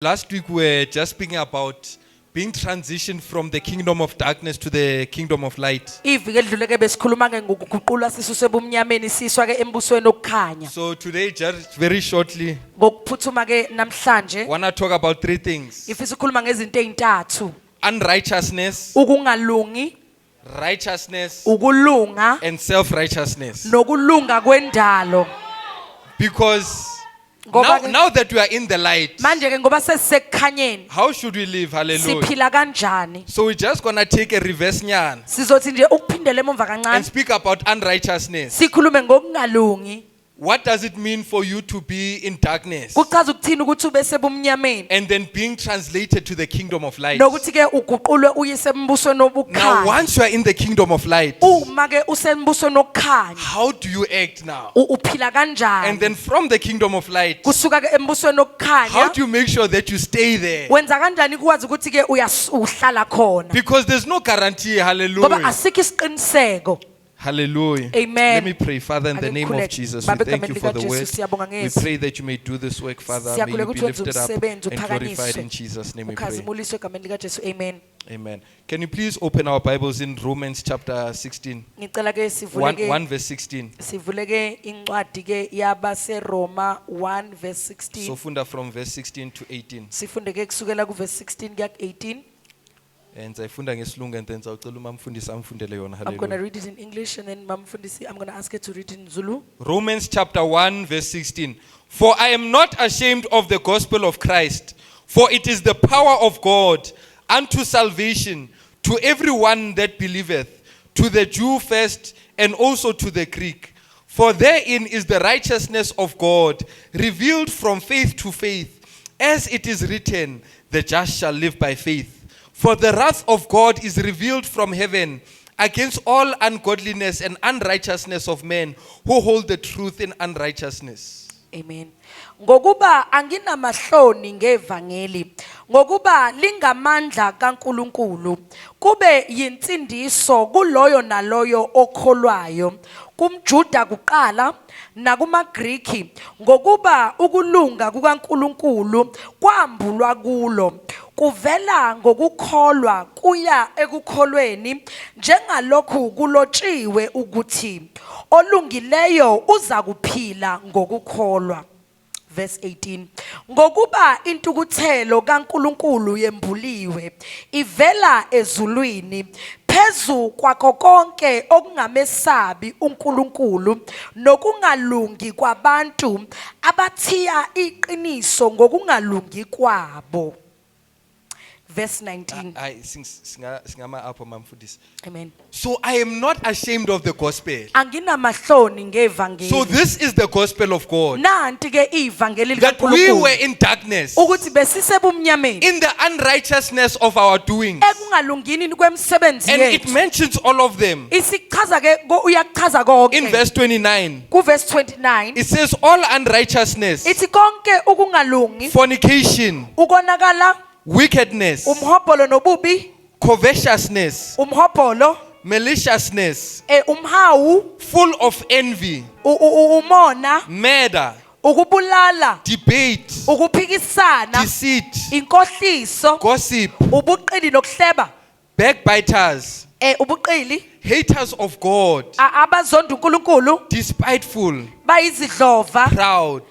Last week we were just speaking about being transitioned from the kingdom of darkness to the kingdom of light. Iviki elidlule besikhuluma ngokuguqulwa sisuswe ebumnyameni siswa ke embusweni okukhanya. So today, just very shortly, Ngokuphuthuma ke namhlanje I want to talk about three things: ifisa ukukhuluma ngezinto ezintathu. unrighteousness, Ukungalungi, righteousness, ukulunga, and self-righteousness. nokulunga kwendalo. Because Ngoba ke now that we are in the light, manje ke ngoba sesisekukhanyeni how should we live? Hallelujah. siphila kanjani? So we're just going to take a reverse nyan Sizothi nje ukuphindela emva and kancane speak about unrighteousness. sikhulume ngokungalungi. What does it mean for you to be in darkness Kuchaza ukuthini ukuthi ube sebumnyameni and then being translated to the kingdom of light? nokuthi ke uguqulwe uyise embusweni Now, obukhanya. once you are in the kingdom of light, Uma ke usembusweni okukhanya how do you act now? uphila kanjani? And then from the kingdom of light, Kusuka ke embusweni how okukhanya do you make sure that you stay there? wenza kanjani ukwazi ukuthi ke uhlala khona? Because there's no guarantee. Ngoba Hallelujah. asikho isiqiniseko. Hallelujah. Amen. Let me pray. Father, in the name of Jesus, we thank you for the word. We pray that you may do this work, Father. May you be lifted up and glorified in Jesus' name we pray. Ukhazimuliswe egameni likaJesu. Amen. Amen. Can you please open our Bibles in Romans chapter 16, Ngicela ke 1 verse 16. sivule ke incwadi ke yabaseRoma 1 verse 16. So funda from verse 16 to 18. Sifunde ke kusukela ku verse 16 kuya ku 18. And sayifunda ngesilungu and then sawucela umfundisi amfundele yona. I'm going to Hallelujah. read it in English and then Mam Fundisi, I'm going to ask her to read it in Zulu. Romans chapter 1 verse 16. For I am not ashamed of the gospel of Christ, for it is the power of God unto salvation to everyone that believeth, to the Jew first and also to the Greek. For therein is the righteousness of God revealed from faith to faith, as it is written, the just shall live by faith. For the wrath of God is revealed from heaven against all ungodliness and unrighteousness of men who hold the truth in unrighteousness. Amen. Ngokuba anginamahloni ngevangeli, ngokuba lingamandla kaNkuluNkulu, kube yinsindiso kuloyo naloyo okholwayo, kumJuda kuqala nakumaGriki, ngokuba ukulunga kukaNkuluNkulu kwambulwa kulo, kuvela ngokukholwa kuya ekukholweni, njengalokhu kulotshiwe ukuthi olungileyo uza kuphila ngokukholwa. Verse 18. Ngokuba intukuthelo kaNkuluNkulu yembuliwe ivela ezulwini phezu kwakho konke okungamesabi uNkulunkulu nokungalungi kwabantu abathiya iqiniso ngokungalungi kwabo. Verse 19. Amen. So I am not ashamed of the gospel. Anginamahloni ngevangeli. So this is the gospel of God. Nanti ke ivangeli That we likaNkulunkulu were in darkness, ukuthi besisebumnyameni in the unrighteousness of our doings. ekungalungini kwemisebenzi And it yethu. mentions all of them. Isichaza ke uyachaza konke. In verse 29, Ku verse 29 it says all unrighteousness, ithi konke ukungalungi, fornication, ukonakala, wickedness, umhobholo nobubi, covetousness, umhobholo, maliciousness, umhawu, full of envy, umona, murder, ukubulala, debate, ukuphikisana, deceit, inkohliso, gossip, ubuqili nokuhleba, backbiters, ubuqili, haters of God, abazonda uNkulunkulu, despiteful, bayizidlova, proud,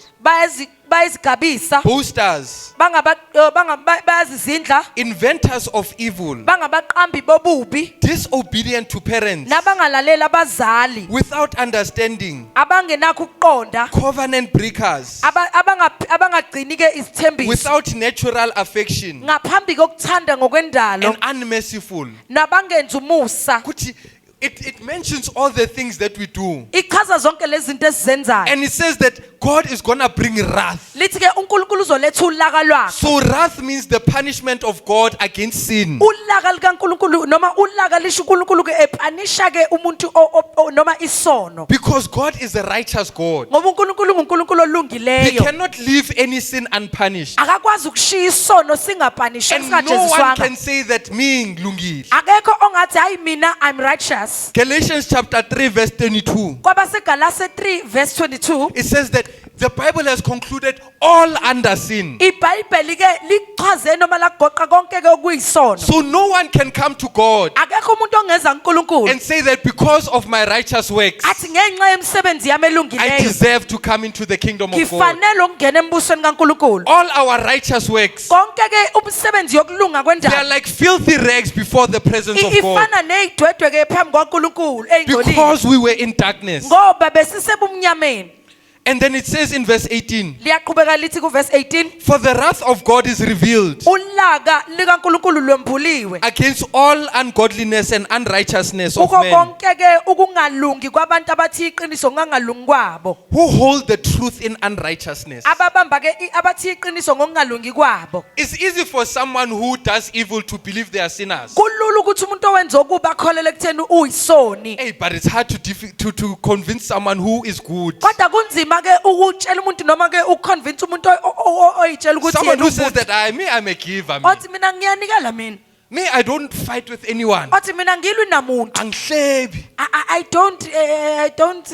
bayizigabisa, boasters, bayazizindla, inventors of evil, bangabaqambi bobubi, disobedient to parents, nabangalalela abazali, without understanding, abangenakho ukuqonda, covenant breakers, abangagcini ke isithembiso, without natural affection, ngaphambi kokuthanda ngokwendalo, and unmerciful. nabangenza umusa. Kuthi, It mentions all the things that we do. Ichaza zonke lezi zinto esizenzayo. And it says that God is going to bring wrath. Lithi ke uNkulunkulu uzoletha ulaka lwakhe. So wrath means the punishment of God against sin. Ulaka likaNkulunkulu noma ulaka lisho uNkulunkulu ke epanisha ke umuntu noma isono. Because God is a righteous God. Ngoba uNkulunkulu nguNkulunkulu He olungileyo. cannot leave any sin unpunished. Akakwazi ukushiya isono singapanishwa And no one singajeziswanga. can say that me ngilungile. Akekho ongathi hayi mina I'm righteous. Galatians chapter 3 verse 22. Kwabasegalase 3 verse 22 It says that The Bible has concluded all under sin. iBhayibheli ke lichaze noma lagoqa konke ke okuyisono. So no one can come to God Akekho umuntu ongeza kuNkulunkulu and say that because of my righteous works, athi ngenxa yemisebenzi yami I elungileyo deserve to come into the kingdom of God. ngifanele ukungena embusweni kaNkulunkulu. All our righteous works, Konke ke umsebenzi yokulunga they are kwendalo like filthy rags before the presence of God. ifana nezidwedwe ke phambi kwaNkulunkulu eyingcolile Because we were in darkness. ngoba besisebumnyameni. And then it says in verse 18, Liyaqhubeka lithi ku verse 18 for the wrath of God is revealed ulaka likaNkulunkulu lwembuliwe against all ungodliness and unrighteousness of uko men konke ke ukungalungi kwabantu abathi iqiniso ngangalungi kwabo who hold the truth in unrighteousness. ababamba ke abathi iqiniso ngokungalungi kwabo. It's easy for someone who does evil to believe they are sinners. Kulula ukuthi umuntu owenza okuba akholele kutheni uyisoni. Hey, but it's hard to convince someone who is good. Kodwa kunzima ke ukutshela umuntu noma ke ukuconvince umuntu oyitshela ukuthi Someone yena who says umuntu. that I'm a giver. Othi mina ngiyanikela mina. Me, I don't fight with anyone. Othi mina ngilwi namuntu. Angihlebi. I don't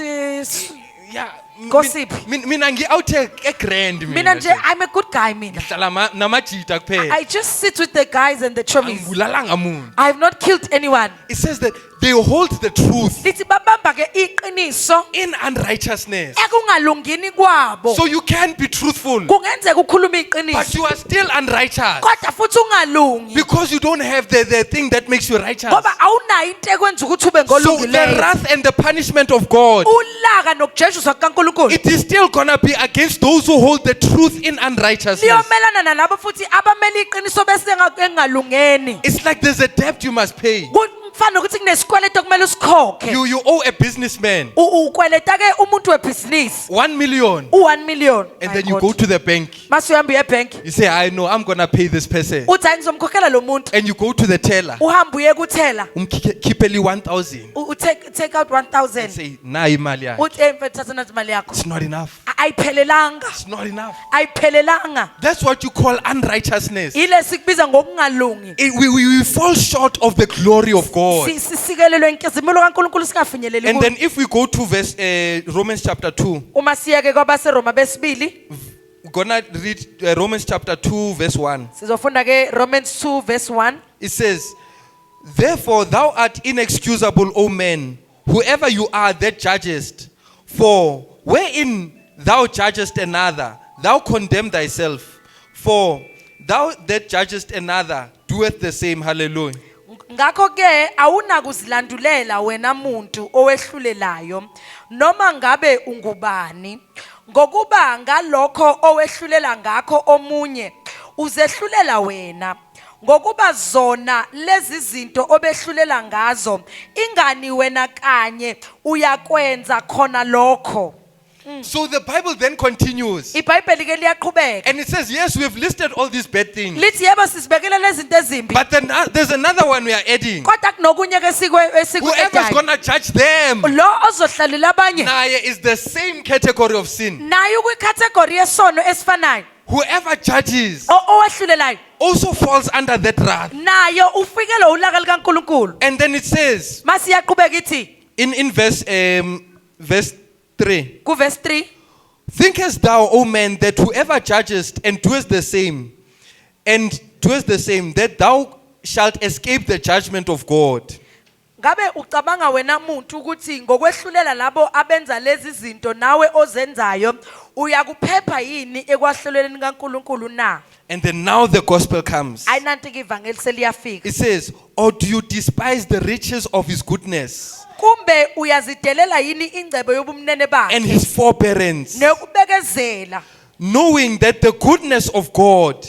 Yeah. Gossip. Mina ngi-out a grand mina nje I'm a good guy mina. Ngihlala namajita kuphela. I just sit with the guys and the chummies. Angibulalanga muntu. I have not killed anyone. It says that they hold the truth Lithi babamba ke iqiniso in unrighteousness. ekungalungini kwabo. So you can be truthful, Kungenzeka ukhuluma but iqiniso you are still unrighteous kodwa futhi ungalungi because you don't have the thing that makes you righteous. ngoba awunayo into ekwenza ukuthi ube So the ngolungileyo. wrath and the punishment of God, Ulaka nokujejiswa kaNkulunkulu it is still gonna be against those who hold the truth in unrighteousness. liyomelana nalabo futhi abamele iqiniso bese engalungeni. It's like there's a debt you must pay. Kufana ukuthi kunesikweleto okumele usikhokhe. You owe a businessman Ukweleta ke umuntu webhizinisi 1 million, u1 million. and then you go to the bank. Mase uyahamba uye ebank. You say, I know I'm gonna pay this person, Uthi hayi ngizomkhokhela lo muntu. and you go to the teller. Uhamba uye kuthela. Umkhiphele 1,000. Take out 1,000. Say, nah, imali yakhe. Uthi mfethu thatha nathi imali yakho. It's not enough. Ayiphelelanga. It's not enough. Ayiphelelanga. That's what you call unrighteousness. Ile sikubiza ngokungalungi. We fall short of the glory of God. Sikelelwe inkizimelo kaNkulunkulu singafinyeleli And kuyo. then if we go to verse Romans chapter 2, Uma siyeke kwabaseRoma besibili, we're gonna read Romans chapter 2 verse 1. sizofunda ke Romans 2 verse 1. It says, therefore thou art inexcusable, O man, whoever you are that judgest. For wherein thou judgest another, thou condemn thyself. For thou that judgest another doeth the same. Hallelujah. Ngakho ke awunakuzilandulela wena muntu owehlulelayo noma ngabe ungubani ngokuba ngalokho owehlulela ngakho omunye uzehlulela wena ngokuba zona lezi zinto obehlulela ngazo ingani wena kanye uyakwenza khona lokho. So the Bible then continues. iBhayibheli ke liyaqhubeka And it says, yes, we have listed all these bad things. lithi yebo sisibekele lezi zinto ezimbi But then there's another one we are adding. kodwa kunokunye ke Whoever's esikwenzayo going to judge them, lo ozohlalela abanye naye is the same category of sin. naye kwikategori yesono esifanayo Whoever judges owehlulelayo also falls under that wrath. nayo ufikele ulaka likaNkulunkulu. And then it says Mase iyaqhubeka ithi in verse 3, ku verse 3 thinkest thou, O man, that whoever judgest and doest the same, that thou shalt escape the judgment of God? ngabe ucabanga wena muntu ukuthi ngokwehlulela labo abenza lezi zinto nawe ozenzayo uyakuphepha yini ekwahluleleni kaNkulunkulu na? And then now the gospel comes. Ayinanti ke ivangeli seliyafika. It says, or do you despise the riches of his goodness Kumbe uyazidelela yini ingcebo yobumnene bakhe and his forbearance, nekubekezela knowing that the goodness of God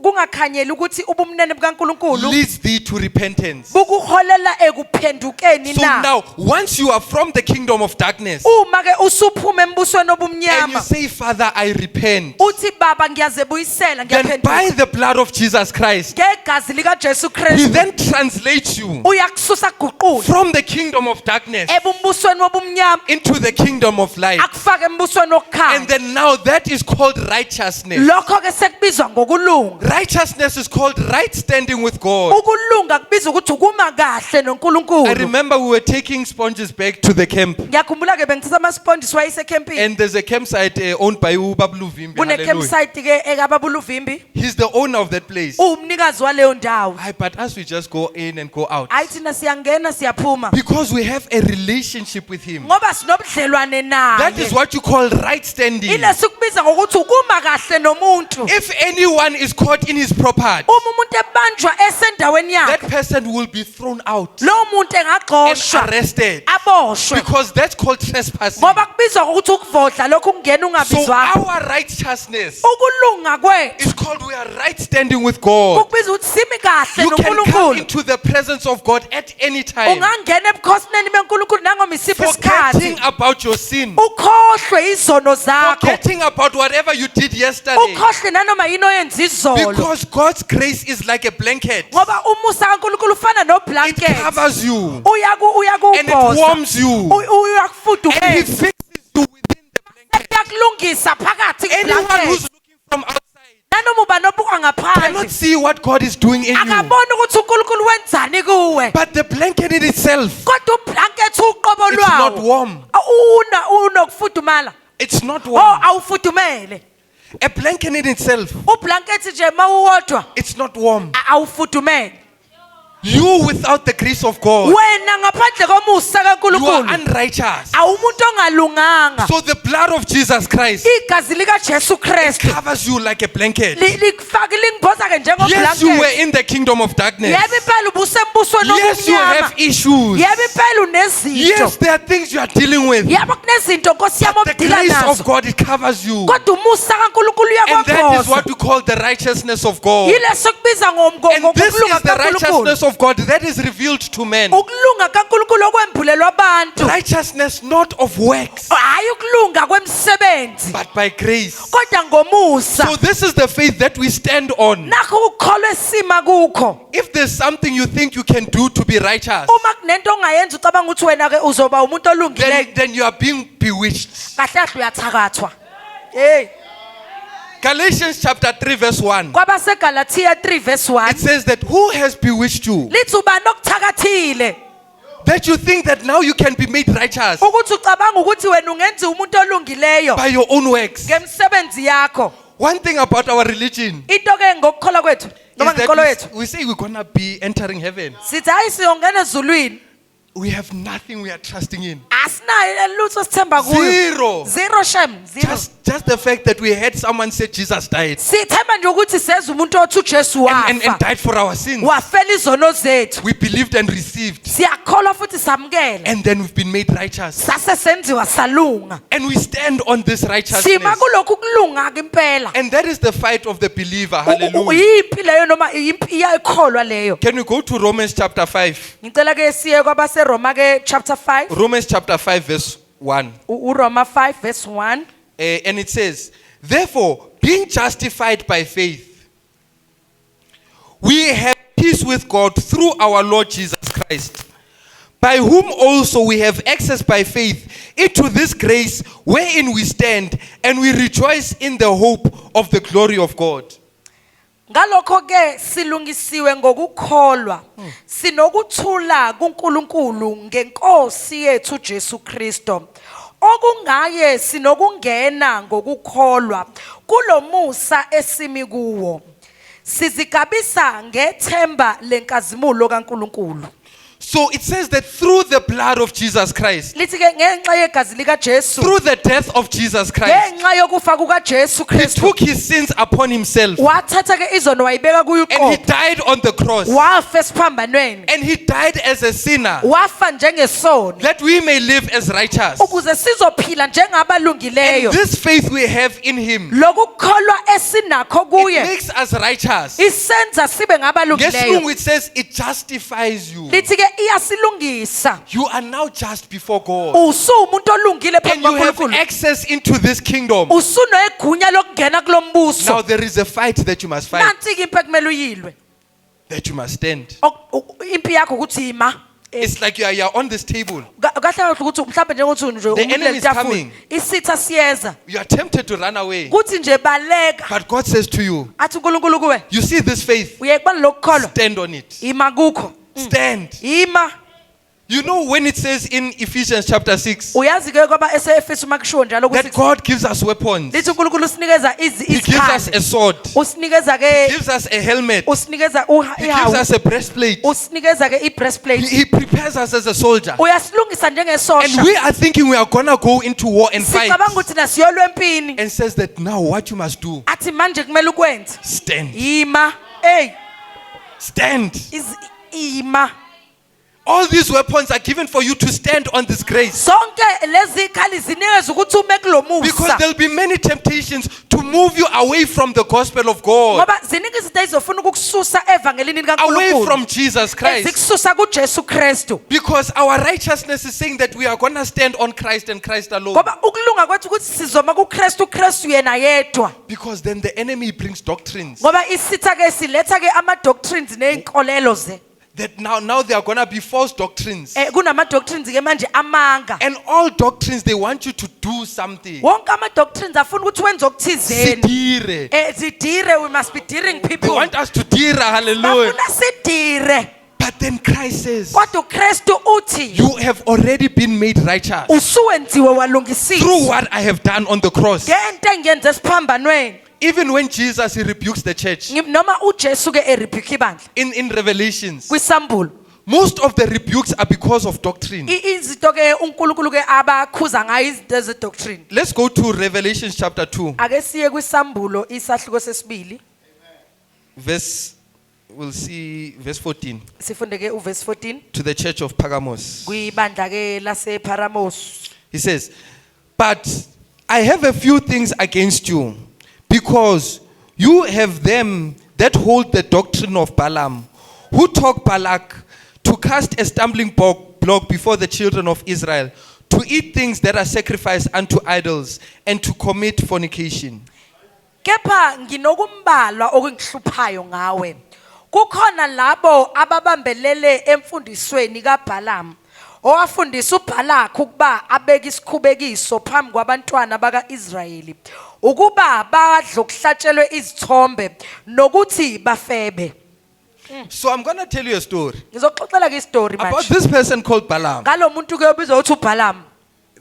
kungakhanyeli ukuthi ubumnene bukaNkulunkulu leads thee to repentance? bukuholela ekuphendukeni So na? now, once you are from the kingdom of darkness Uma ke usuphuma embusweni and you obumnyama say, Father, I repent, uthi baba ngiyazebuyisela then ngiyaphenduka by the blood of Jesus Christ, ngegazi lika Jesu he Kristu then translates you uyakususa guqula from the kingdom of darkness ebumbusweni wobumnyama into the kingdom of light. akufaka embusweni And wokukhanya. then now that is called righteousness. Lokho ke sekubizwa ngokulunga. Righteousness is called right standing with God. Ukulunga kubiza ukuthi ukuma kahle I noNkulunkulu. remember we were taking sponges back to the camp. Ngiyakhumbula ke bengithatha ama-sponges wayise camping. And there's a campsite owned by Ubablu Vimbi. Kune Hallelujah. campsite ke ekababula uvimbi. He's the owner of that place. Umnikazi waleyo ndawo. But us, we just go in and go out. Hayi thina siyangena siyaphuma. Because we have a relationship with him. Ngoba sinobudlelwane naye. That is what you call right standing. Ile sikubiza ngokuthi ukuma kahle nomuntu. If anyone is caught in his property, Uma umuntu ebanjwa esendaweni that yakhe, person will be thrown out lo muntu and engagxoshwa, arrested. aboshwe. Because that's called trespassing. Ngoba kubizwa ngokuthi ukuvodla lokhu kungena So ungabizwanga. our righteousness Ukulunga kwethu is called we are right standing with God. kubiza ukuthi simi kahle You can come noNkulunkulu. into the presence of God at any time, Ungangena ebukhosini beNkulunkulu nangoma isiphi forgetting isikhathi. about your sin, Ukhohlwe izono zakho. forgetting about whatever you did yesterday. Ukhohlwe nanoma yini oyenza izolo. Because God's grace is like a blanket. Ngoba umusa kaNkulunkulu ufana It noblanket. covers you and it Uyakubosa. warms you and He Uyakufudumeza. fixes you within the blanket. Uyakulungisa phakathi Anyone who's kublanket. looking from outside Nanoma uba nobuka cannot ngaphandle. see what God is doing in you. Akabona ukuthi uNkulunkulu wenzani kuwe. But the blanket in itself, Kodwa ublanket uqobo it's not lwawo. warm. Unokufudumala. It's not Oh, warm. awufudumele. A blanket in itself, Ublanket nje mawuwodwa it's not warm. awufudumele. You without the grace of God, Wena ngaphandle komusa you are kaNkulunkulu unrighteous. awumuntu ongalunganga. So the blood of Jesus Christ Igazi lika Jesu Kristu covers you like a blanket. likufaka lingibhoza ke Yes, you were njengoblanket. in the kingdom of darkness. Yebo impela ubusembusweni Yes, you obumnyama. have issues. Yebo impela unezinto. Yes, there are things you are dealing with. Yebo kunezinto Nkosi yami The obudila grace of nazo. God, it covers you. Kodwa umusa kaNkulunkulu And that is uyakwabhoza. what we call the righteousness of God. Yile sokubiza And this ngokulunga is the kaNkulunkulu. righteousness of God that is revealed to men. Ukulunga kaNkulunkulu okwembulelwa abantu. Righteousness not of works, Hayi ukulunga kwemsebenzi but by grace. kodwa ngomusa. So this is the faith that we stand on. Nakho ukukholwa esima kukho. If there's something you think you can do to be righteous, Uma kunento ongayenza ucabanga ukuthi wena ke uzoba umuntu olungileyo. then you are being bewitched. Kahle kahle uyathakathwa. Hey, Galatians chapter 3 verse 1. kwabaseGalatia 3 verse 1. It says that who has bewitched you? Lithi ubani okuthakathile That you think that now you can be made righteous ukuthi ucabanga ukuthi wena ungenza umuntu olungileyo by your own works. ngemsebenzi yakho. One thing about our religion Into ke ngokukholwa kwethu is noma ngenkolo that yethu we say we're gonna be entering heaven. sithi hayi siyongena ezulwini. We have nothing we are trusting in. Asinayo lutho sithemba kuyo. Zero. Zero shem, zero. Just the fact that we heard someone say Jesus died Sithemba nje ukuthi seza umuntu othi uJesu and wafa. died for our sins. Wafela izono zethu. We believed and received, Siyakholwa futhi samukela. and then we've been made righteous. Sase senziwa salunga. And we stand on this Sima righteousness. kulokhu kulunga ke impela. And that is the fight of the believer. Hallelujah. Uyiphi leyo noma iyakholwa leyo. Can we go to Romans chapter 5? Ngicela ke siye kwabase Roma ke chapter 5. Romans chapter 5 verse 1. uRoma 5 verse 1. And it says, therefore, being justified by faith, we have peace with God through our Lord Jesus Christ, by whom also we have access by faith into this grace wherein we stand, and we rejoice in the hope of the glory of God. Ngalokho ke silungisiwe ngokukholwa sinokuthula kuNkulunkulu ngeNkosi yethu Jesu Kristo okungaye sinokungena ngokukholwa kulomusa esimi kuwo sizigabisa ngethemba lenkazimulo kaNkulunkulu. So it says that through the blood of Jesus Christ, Lithi ke ngenxa yegazi lika Jesu through the death of Jesus Christ, ngenxa yokufa kuka Jesu he Kristu took his sins upon himself wathatha ke izono wayibeka kuyo and he uqobo died on the cross. wafa esiphambanweni And he died as a sinner wafa njengesoni that we may live as righteous. ukuze sizophila And njengabalungileyo. this faith we have in him, Lokukholwa esinakho it kuye makes us righteous. isenza sibe ngabalungileyo. Ngesilungu it says it justifies you. Lithi ke iyasilungisa. You are now just before God. Usumuntu olungile And phambi you have kaNkulunkulu. access into this kingdom. Usunegunya lokungena Now kulombuso. there is a fight that you must fight, Nanti ke impela kumele uyilwe. that you must stand. Impi yakho ukuthi ima. It's like you're on this table. kahle kahle ukuthi mhlawumbe njengokuthi nje The enemy umile is letafula coming. isitha siyeza You are tempted to run away. kuthi nje baleka But God says to you, athi uNkulunkulu kuwe you see this faith, uyekubona lokukholwa stand on it. ima kukho Stand. ima You know when it says in Ephesians chapter 6 uyazi ke kwaba eseFesu makusho njalo that ukuthi God gives us weapons. lithi uNkulunkulu usinikeza He gives us izikhali a sword. usinikeza He ke gives us a helmet. usinikeza He gives ihawu us a breastplate. usinikeza ke He, ibreastplate he prepares us as a soldier. uyasilungisa And njengesosha we are thinking we are gonna go into war and fight. sicabanga ukuthi nasiyolwa empini And says that now what you must do, athi manje kumele ukwenze stand. ima hey Stand. ima All these weapons are given for you to stand on this grace. sonke lezi khali zinikeza ukuthi ume kulo Because musa there'll be many temptations to move you away from the gospel of God, ngoba ziningi izinto ezofuna ukukususa evangelini away likaNkulunkulu from Jesus Christ. ezikususa kuJesu Kristu Because our righteousness is saying that we are going to stand on Christ and Christ alone. ngoba ukulunga kwethu ukuthi sizoma kuKristu uKristu yena yedwa Because then the enemy brings doctrines ngoba isitha ke siletha ke ama doctrines nezinkolelo ze that now they are going to be false doctrines. kunama doctrines ke manje amanga And all doctrines, they want you to do something. wonke ama doctrines afuna ukuthi wenze okuthizeni Sidire. zidire we must be daring They people want us to dira, hallelujah. bafuna sidire But then Christ says, kodwa uKristu uthi you have already been made righteous usuwenziwe through walungisiswa what I have done on the cross. ngento engiyenze esiphambanweni Even when Jesus, he rebukes the church noma uJesu ke erebuke ibandla in Revelations, kwisambulo most of the rebukes are because of doctrine. izinto ke uNkulunkulu ke abakhuza ngayo izinto ezedoctrine Let's go to Revelation chapter 2, ake siye kwisambulo isahluko sesibili we'll see verse 14, sifunde ke uverse 14 to the church of Pergamos. kwibandla ke laseParamos He says, but I have a few things against you, because you have them that hold the doctrine of Balaam, who taught Balak to cast a stumbling block before the children of Israel, to eat things that are sacrificed unto idols, and to commit fornication. kepha nginokumbalwa okungihluphayo ngawe kukhona labo ababambelele emfundisweni kaBalaam owafundisa uBalak ukuba abeke isikhubekiso phambi kwabantwana bakaIsrayeli ukuba badle okuhlatshelwe izithombe nokuthi bafebe So I'm going to tell you a story ngizoxoxela ke istory about manje this person called Balaam. ngalomuntu ke obizwa ukuthi uBalaam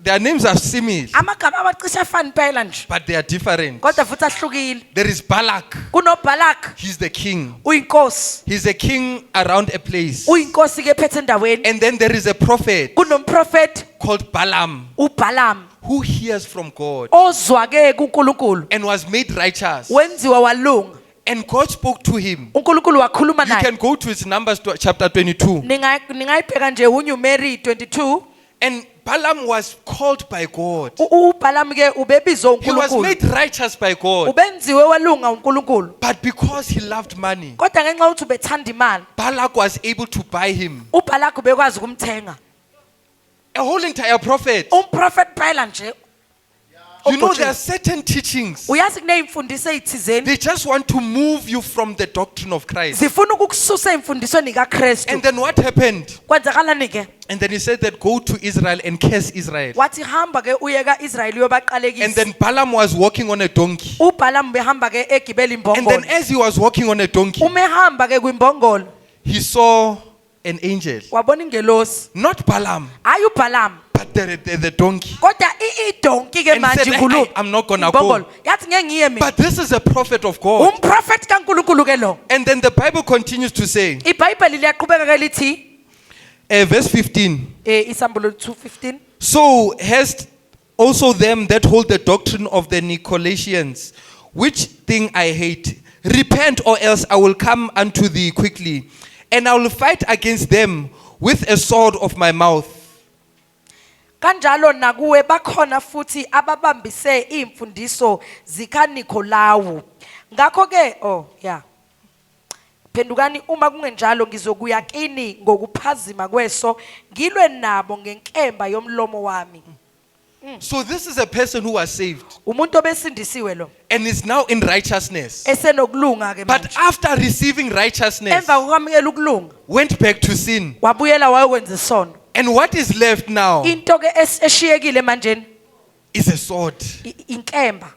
Their names are similar, amagama abacishe afana phela nje but they are different. kodwa futhi ahlukile There is Balak. kunoBalak He's the king. uyinkosi He's a king around a place. uyinkosi ke phethe endaweni And then there is a prophet kunomprofeti called Balaam uBalaam who hears from God ozwa ke kuNkulunkulu and was made righteous. wenziwa walunga And God spoke to him. uNkulunkulu wakhuluma You naye can go to his Numbers chapter 22. ningayibheka nje uNumeri 22 And Balaam was called by God. uBalaam ke ubebizwa He was uNkulunkulu made righteous by God. ubenziwe walunga uNkulunkulu But because he loved money, kodwa ngenxa ukuthi ubethanda imali Balak was able to buy him. uBalak bekwazi ukumthenga A whole entire prophet. umprofeti phela nje You know, there are certain teachings. uyazi kuneyimfundiso ezithizeni They just want to move you from the doctrine of Christ. zifuna ukukususa emfundisweni kaKristu And then what happened? kwenzakalani ke And then he said that go to Israel and curse Israel. wathi hamba ke uye kaIsrayeli And uyobaqalekisa then Balaam was walking on a donkey. uBalaam behamba ke egibela And then imbongolo as he was walking on a donkey, umehamba ke kwimbongolo he saw an angel. wabona ingelosi Not Balaam, hayi uBalaam but the donkey. kodwa idonki ke And he said, manje "Hey, ngulu I'm not gonna imbongolo go." yathi ngeke ngiye mina But this is a prophet of God. umprofeti kaNkulunkulu ke lo And then the Bible continues to say, iBhayibheli liyaqhubeka ke lithi verse 15, isambulo 2:15 so hast also them that hold the doctrine of the Nicolaitans, which thing I hate. Repent, or else I will come unto thee quickly, and I will fight against them with a sword of my mouth. kanjalo nakuwe bakhona futhi ababambise imfundiso zikaNikolawu ngakho ke phendukani uma kungenjalo ngizokuya kini ngokuphazima kweso ngilwe nabo ngenkemba yomlomo wami So this is a person who was saved Umuntu obesindisiwe lo. and is now in righteousness. Esenokulunga ke But manje. after receiving righteousness, Emva kokwamukela ukulunga, went back to sin. wabuyela wayokwenza isono. And what is left now Into ke eshiyekile manje is a sword. inkemba.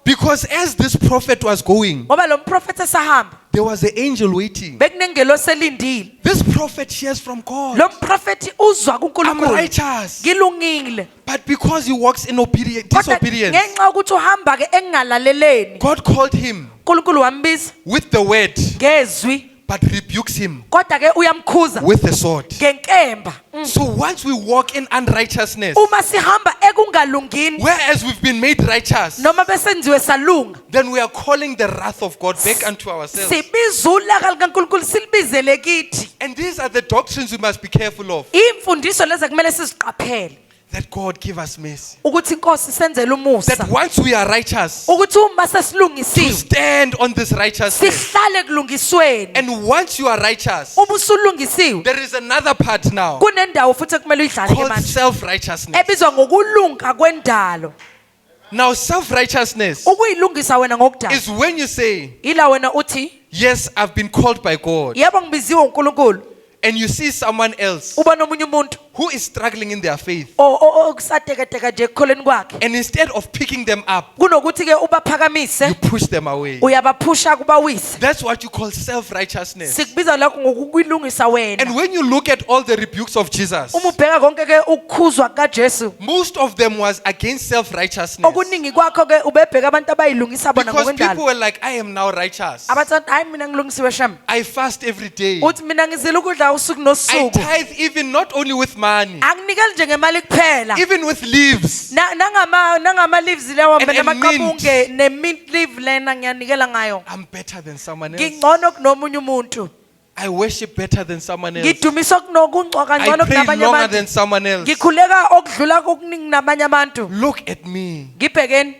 Because as this prophet was going, Ngoba lo mprofeti esahamba, there was an angel waiting. bekunengelo selindile. This prophet hears from God. Lo mprofeti uzwa I'm kuNkulunkulu. righteous. Ngilungile. But because he walks in Kodwa disobedience, ngenxa ukuthi uhamba ke engalaleleni, God called him uNkulunkulu wambiza with the word, ngezwi, but rebukes him kodwa ke uyamkhuza with the sword. ngenkemba. So once we walk in unrighteousness, Uma sihamba ekungalungini whereas we've been made righteous, noma besenziwe salunga, then we are calling the wrath of God back unto ourselves. sibiza ulaka likaNkulunkulu silibizele kithi. And these are the doctrines we must be careful of. Imfundiso lezi kumele siziqaphele That God give us mercy. ukuthi inkosi senzele umusa. That once we are righteous, Ukuthi uma to sesilungisiwe stand on this righteousness. sihlale kulungisweni. And once you are righteous, Uma usulungisiwe there is another part now kunendawo futhi ekumele uyidlale ke called manje self-righteousness. ebizwa ngokulunga kwendalo. Now, self-righteousness Ukuyilungisa wena ngokudala. is when you say, Ila wena uthi, yes, I've been called by God. yebo ngibiziwe uNkulunkulu. And you see someone else Ubona omunye umuntu who is struggling in their faith. okusatekateka nje ekukholeni kwakhe. And instead of picking them up, Kunokuthi ke you ubaphakamise, push them away. uyabaphusha kubawise. That's what you call self-righteousness. Sikubiza lokho ngokuyilungisa wena. And when you look at all the rebukes of Jesus, Uma ubheka konke ke ukukhuzwa kaJesu, most of them was against self-righteousness. okuningi kwakho ke ubebheka abantu abayilungisa bona Because people ngokwendalo. were like, I am now righteous. Abathi hayi mina ngilungisiwe shami. I fast every day. Uthi mina ngizila ukudla usuku I nosuku. tithe even not only with money, Anginikeli nje ngemali kuphela. even with leaves. Nangama leaves lawo And namaqabunge ne-mint leave lena ngiyanikela ngayo. I'm better than someone else. Ngingcono kunomunye umuntu. I worship better than someone else. Ngidumisa kunokungcoka I ngcono pray kunabanye longer abantu. than someone else. Ngikhuleka okudlula okuningi nabanye abantu. Look at me. Ngibhekeni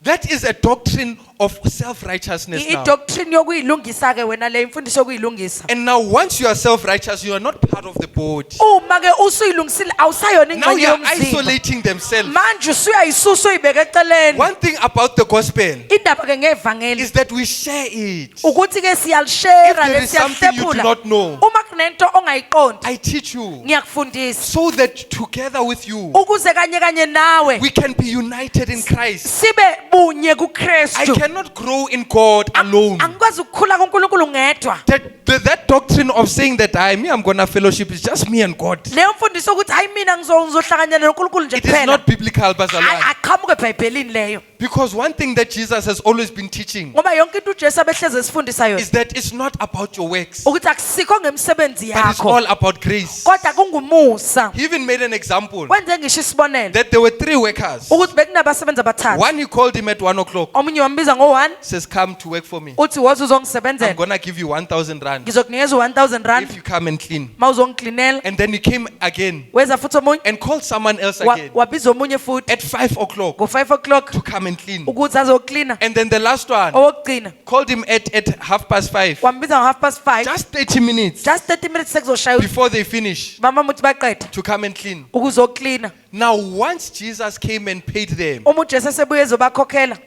That is a doctrine of self-righteousness now. idoctrine yokuyilungisa ke wena le imfundiso yokuyilungisa. And now once you are self-righteous, you are not part of the body. Uma ke usuyilungisile awusayona Now ingxenye you are yomzimba. isolating themselves. Manje usuyayisusa uyibeka eceleni. One thing about the gospel Indaba ke ngevangeli is that we share it. ukuthi ke siyalishare If there is something you do lesiyahlephula. not know, Uma kunento ongayiqondi I teach you ngiyakufundisa so that together with you, ukuze kanye kanye nawe we can be united in Christ. sibe bunye I kuKristu. cannot grow in God alone. Angikwazi ukukhula kuNkulunkulu ngedwa. That doctrine of saying that I'm going to fellowship is just me and God. Leyo mfundiso ukuthi hayi mina ngizohlanganyela noNkulunkulu nje It is kuphela. not biblical, Bazalwane. Aqhamuke eBhayibhelini leyo. Because one thing that Jesus has always been teaching Ngoba yonke into uJesu abehleze esifundisa yona is that it's not about your works, ukuthi akusikho ngemsebenzi but it's yakho. all about grace. Kodwa kungumusa. He even made an example Wenze ngisho isibonelo that there were 3 workers. ukuthi bekunabasebenzi abathathu. One, he called him at 1 o'clock, Omunye wambiza ngo1 says, come to work for me. uthi woza I'm uzongisebenzela. going to give you 1,000 rand Ngizokunikeza u1000 rand if you come and clean. mawuzongiklinela. And then he came again Weza futhi omunye and called someone else again wabiza omunye futhi at 5 o'clock ngo5 o'clock to come and clean. ukuthi azoklina. And then the last one Owokugcina called him at 5:30, wambiza ngo5:30 just 30 minutes just 30 minutes sekuzoshaya before they finish mama muthi baqeda to come and clean. ukuzoklina. Now, once Jesus came and paid them Uma uJesu esebuye ezobakhokhela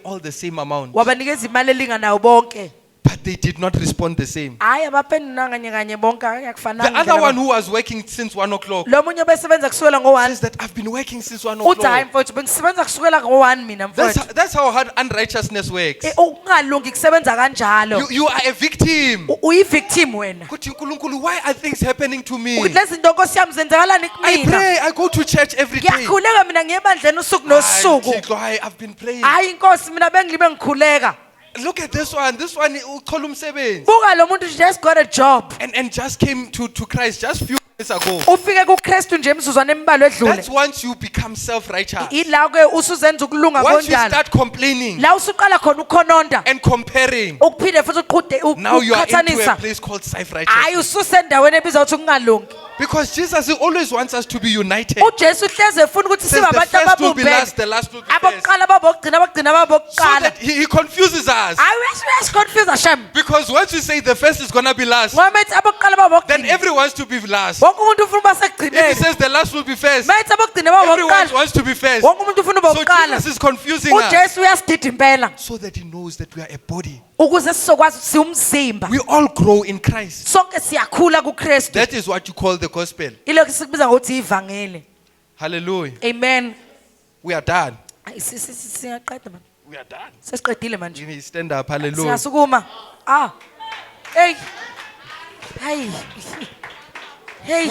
all the same amount, wabanikeza imali elinganayo bonke. but they did not respond the same. Hayi abaphendula kanye kanye bonke The akufananga. other one who was working since 1 o'clock Lo munye besebenza kusukela ngo1 says that I've been working since 1 uthi hayi o'clock. mfowethu bengisebenza kusukela ngo1 mina mfowethu. That's how hard unrighteousness works. Ukungalungi kusebenza kanjalo. You are a victim. Uyi-victim wena. Kuthi, "Nkulunkulu, why are things happening to me? Ukuthi lezi zinto Nkosi yami zenzakalani I kumina. pray, I go to church every day. Ngiyakhuleka mina ngiye ebandleni usuku Hayi, nosuku. Thixo, hayi, I've been praying. Hayi Nkosi mina bengilibe ngikhuleka. Look at this one. This one, uqhola umsebenzi. Buka lo muntu just got a job. And just came to Christ just few minutes ago. Ufike kuKristu nje emizuzwana embalwa edlule. That's once you become self-righteous. Ila ke usuzenza ukulunga Once you konjalo. start complaining La usuqala khona ukukhononda. and comparing, Ukuphinde futhi uqhude now you are into a ukukhathanisa. place called self-righteousness. Hayi ususendaweni ebizwa ukuthi kungalungi. Because Jesus he always wants us to be united. uJesu uhleze efuna ukuthi Says sibe the abantu first will be ababumbene. last, the last will be first. Abokuqala babokugcina abagcina So babokuqala. that he confuses us. Ayi confuse Shem. Because once you say the first is gonna be last, Ngoba methi abokuqala then babokugcina. everyone wants to be last. Wonke umuntu ufuna uba If he sekugcineni. says the last will be first, Methi abokugcina everyone babokuqala. wants to be first. Wonke umuntu ufuna So ubokuqala. Jesus is confusing us uJesu uyasidida impela so that he knows that we are a body. ukuze sizokwazi ukuthi siwumzimba. We all grow in Christ. Sonke siyakhula kuKristu. That is what you call the gospel. Ilokhu sikubiza ngokuthi ivangeli. Hallelujah. Amen. We are done. Ayi siyaqeda manje. We are done. Sesiqedile manje. You may stand up. Hallelujah. Siyasukuma. Hey. Hey. Hey.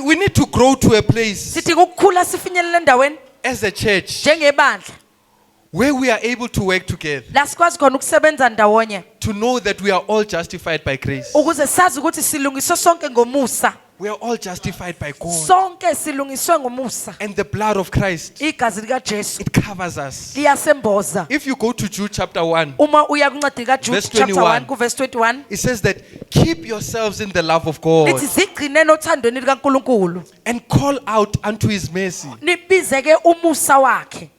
We need to grow to a place Sidinga ukukhula sifinyelele endaweni as a church njengebandla where we are able to work together, la sikwazi khona ukusebenza ndawonye to know that we are all justified by grace. ukuze sazi ukuthi silungiswe sonke ngomusa. We are all justified by God. Sonke silungiswe ngomusa. And the blood of Christ, Igazi likaJesu it covers us. liyasemboza. If you go to Jude chapter 1, Uma uya kuncwadi kaJude Verse chapter 21. 1 ku verse 21 it says that keep yourselves in the love of God lithi zigcineni othandweni likaNkulunkulu and call out unto his mercy. nibizeke umusa wakhe.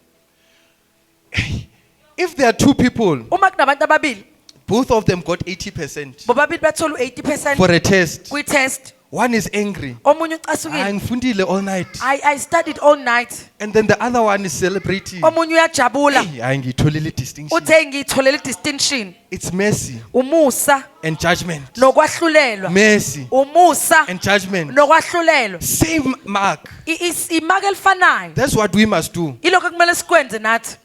If there are two people, Uma kunabantu ababili both of them got 80% bobabili bathola 80% for a test. kwi test. One is angry. Omunye ucasukile. Ngifundile all night. I studied all night. And then the other one is celebrating. Omunye uyajabula. Hayi, ngiyitholile distinction. Uthe ngiyitholele distinction. It's mercy Umusa and judgment. nokwahlulelwa. Mercy Umusa and judgment. nokwahlulelwa. Same mark. Imaka elifanayo. That's what we must do. Ilokho kumele sikwenze nathi.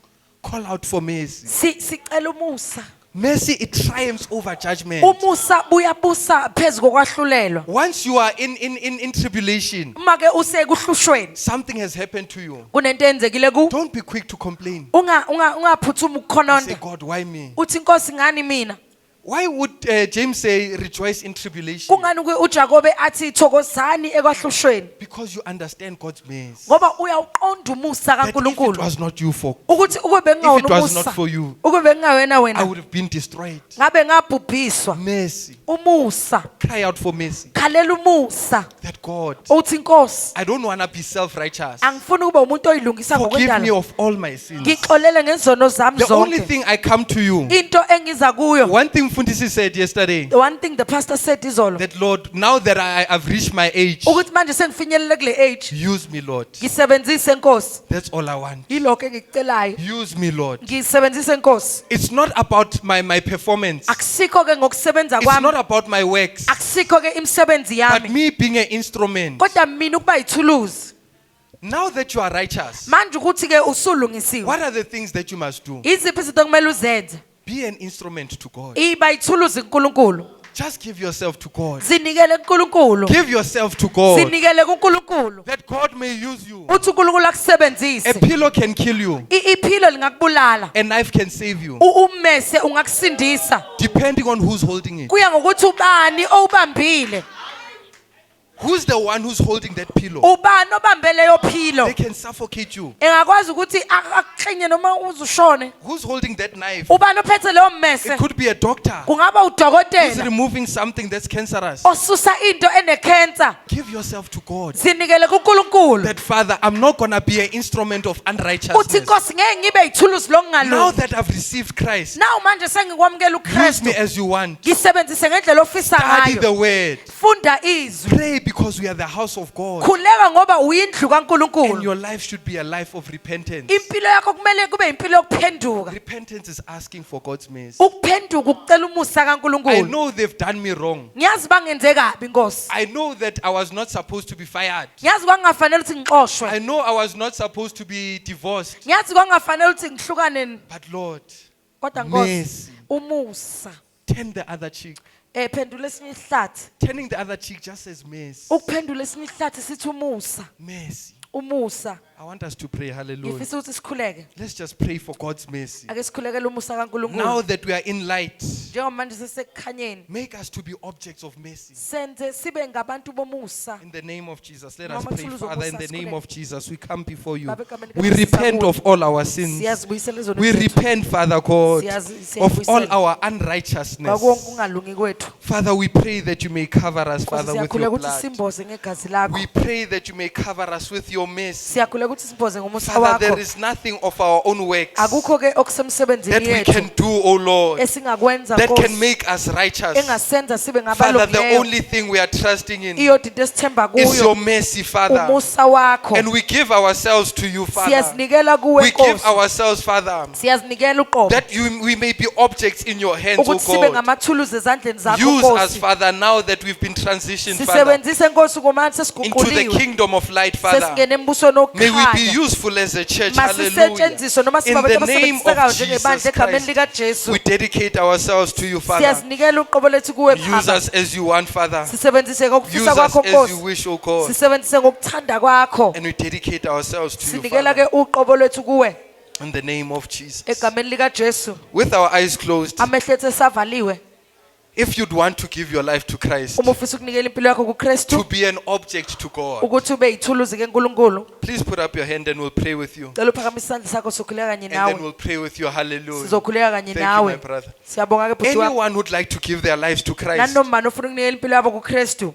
Call out for mercy. Sicela umusa. Mercy, it triumphs over judgment. Umusa buyabusa phezu kokwahlulelwa. Once you are in tribulation, Uma ke usekuhlushweni something has happened to you. kunento enzekile ku Don't be quick to complain. ungaphuthuma Say, ukukhononda. God, why me? Uthi Nkosi ngani mina? Why would James say rejoice in tribulation? Kungani uJakobe athi thokozani ekwahlushweni? Because you understand God's mercy. Ngoba uyawuqonda umusa That if it kaNkulunkulu. was not you for, Ukuthi ukube if it bengawona was not umusa. for you, Ukube ngingawena I wena. would have been destroyed. Ngabe ngabhubhiswa. Mercy. Umusa. Cry out for mercy. Khalela umusa. That God, Uthi Nkosi, I don't want to be self-righteous. angifuni ube umuntu oyilungisa Forgive me ngokwendalo. of all my sins. Ngixolele ngezono zami The only zonke. thing I come to you, Into engiza kuyo. one thing Fundisi said yesterday, The one thing the pastor said izolo. that Lord, now that I've reached my age, Ukuthi manje sengifinyelele kule age. use me, Lord. Ngisebenzise Nkosi. That's all I want. Yilokho engikucelayo. Use me, Lord. Ngisebenzise Nkosi. It's not about my performance. Akusikho ke ngokusebenza It's kwami. not about my works. Akusikho ke imisebenzi But yami. me being an instrument. Kodwa mina ukuba yithuluzi. Now that you are righteous, Manje ukuthi ke usulungisiwe. what are the things that you must do? Iziphi izinto kumele uzenze? Be an instrument to God. Iba yithuluzi kuNkulunkulu. Just give yourself to God. Zinikele kuNkulunkulu. Give yourself to God. Zinikele kuNkulunkulu. That God may use you. Uthi uNkulunkulu A akusebenzise. pillow can kill you. Iphilo lingakubulala. A knife can save you. Ummese ungakusindisa. Depending on who's holding it. Kuya ngokuthi ubani owubambile. Who's the one who's holding that pillow? Ubani obambe leyo philo. They can suffocate you. Engakwazi ukuthi akuklinye noma uzushone. Who's holding that knife? Ubani ophethe leyo mmese? It could be a doctor Kungaba who's udokotela removing something that's cancerous. osusa into ene-cancer. Give yourself to God. Zinikele kuNkulunkulu. That Father, I'm not going to be an instrument of Uthi unrighteousness. Nkosi ngeke ngibe yithuluzi Now lokungalungi. that I've received Christ, Now manje sengikwamukela use me uKristu. as you want. Ngisebenzise ngendlela ofisa Study the ngayo. word. Funda izwi. Pray because we are the house of God. Khuleka ngoba uyindlu And kaNkulunkulu. your life should be a life of repentance. Impilo yakho kumele kube impilo yokuphenduka. Repentance is asking for God's mercy. Ukuphenduka ukucela umusa I kaNkulunkulu. know they've done me wrong. Ngiyazi bangenze kabi Nkosi. I know that I was not supposed to be fired. Ngiyazi kwangafanele ukuthi ngixoshwe. I know I was not supposed to be divorced. Ngiyazi kwangafanele ukuthi ngihlukane But Lord, kodwa Nkosi mercy. umusa. Turn the other cheek. Phendula esinye isihlathi. Turning the other cheek just says mercy. Ukuphendula esinye isihlathi sithi umusa. Mercy. Umusa. I want us to pray. Hallelujah. ngifisa ukuthi sikhuleke Let's just pray for God's mercy. ake sikhulekele umusa Now kaNkulunkulu that we are in light, njengoba manje sisekukhanyeni make us to be objects of mercy. senze sibe ngabantu bomusa In the name of Jesus, let us Noma pray, kuthuluza Father, in ubusa the name sikhuleke. of Jesus, we come before you. Baba, egameni We likaJesu repent siyabonga. of all our sins. Siyazibuyisela izono We zethu. repent, Father God, Siyazi- of all siyabuyisela. our Ngakho konke unrighteousness. ukungalungi kwethu Father, we pray that you may cover us, Nkosi, Father, with siyakhuleka your ukuthi blood. simboze ngegazi lakho We pray that you may cover us with your mercy. siyakhuleka ukuthi simboze ngomusa Father, there wakho is nothing of our own works akukho ke that okusemsebenzini we yethu can do, O Lord, esingakwenza that can Nkosi make us righteous. engasenza sibe Father, the ngabalungileyo only thing we are trusting in iyodwa into esithemba is your kuyo mercy, Father. umusa wakho And we give ourselves to you, Father. siyazinikela kuwe We give Nkosi ourselves, Father, siyazinikela uqobo that we may be objects in your hands, O ukuthi sibe God. ngamathuluzi ezandleni zakho Use us, Nkosi Father, now that we've been transitioned, Father, sisebenzise Nkosi kumanje into the sesiguquliwe kingdom of light, Father. sesingena embusweni May we be wokukhanya useful as a church. Hallelujah. masisetshenziswe noma In sibabantu the name abasebenzisekayo of njengebandla Jesus egameni Christ, likaJesu we dedicate ourselves to you, Father. siyazinikela uqobo lethu kuwe Use Baba us as you want, Father. sisebenzise Use ngokufisa us kwakho as you Nkosi wish, O God. sisebenzise ngokuthanda kwakho And we dedicate ourselves to you, sinikela Father. ke uqobo lwethu kuwe In the name of Jesus. egameni likaJesu With our eyes closed, amehlo ethu esavaliwe if you'd want to give your life to Christ, uma ufisa ukunikela impilo yakho to kuKristu be an object to God, ukuthi ube yithuluzi keNkulunkulu please put up your hand and we'll pray with you. cela uphakamise isandla sakho sokhuleka kanye And then nawe we'll pray with you. Hallelujah. sizokhuleka kanye Thank you, nawe my brother. siyabonga ke bhuti wami Anyone who'd like to give their lives to Christ, nanoma ufuna ukunikela impilo yabo kuKristu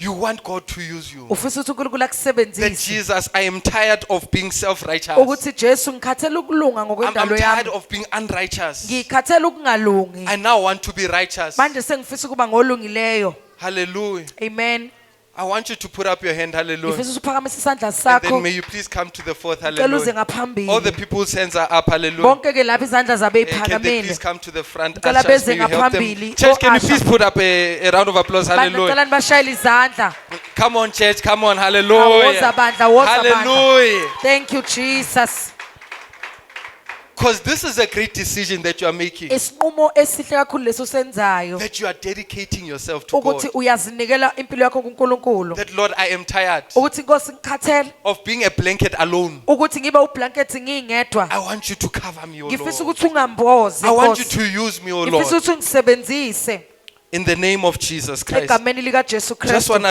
you want God to use you. ufisa ukuthi uNkulunkulu That akusebenzise Jesus, I am tired of being self-righteous. ukuthi Jesu ngikhathela ukulunga I'm ngokwendalo tired yami of being unrighteous. ngikhathela ukungalungi I now want to be righteous. manje sengifisa ukuba ngolungileyo Hallelujah. amen I want you to put up your hand. Hallelujah. ngifisa uphakamise isandla And then sakho may you please come to the fourth. cela uze Hallelujah. ngaphambili All the people's hands are up. Hallelujah. bonke ke lapha izandla zabe Can they iphakamile please come to the front? Ngicela Ushers, beze may you help them. ngaphambili. Church, can you O-usher. please put up a round of applause? bandla Hallelujah. ngicela nibashayele izandla Come on, church. Come on. Awoza Hallelujah. bandla woza bandla Hallelujah. thank you Jesus Because this is a great decision that you are making. isinqumo esihle kakhulu leso senzayo That you are dedicating yourself to God. ukuthi uyazinikela impilo yakho kuNkulunkulu That, Lord, I am tired ukuthi Nkosi ngikhathele of being a blanket alone. ukuthi ngibe ublanket ngingedwa I want you to cover me, O ngifisa Lord. ukuthi ungamboze I want you Nkosi to use me, O ngifisa Lord. ukuthi ungisebenzise In the name of Jesus Christ. egameni likaJesu Just Kristu want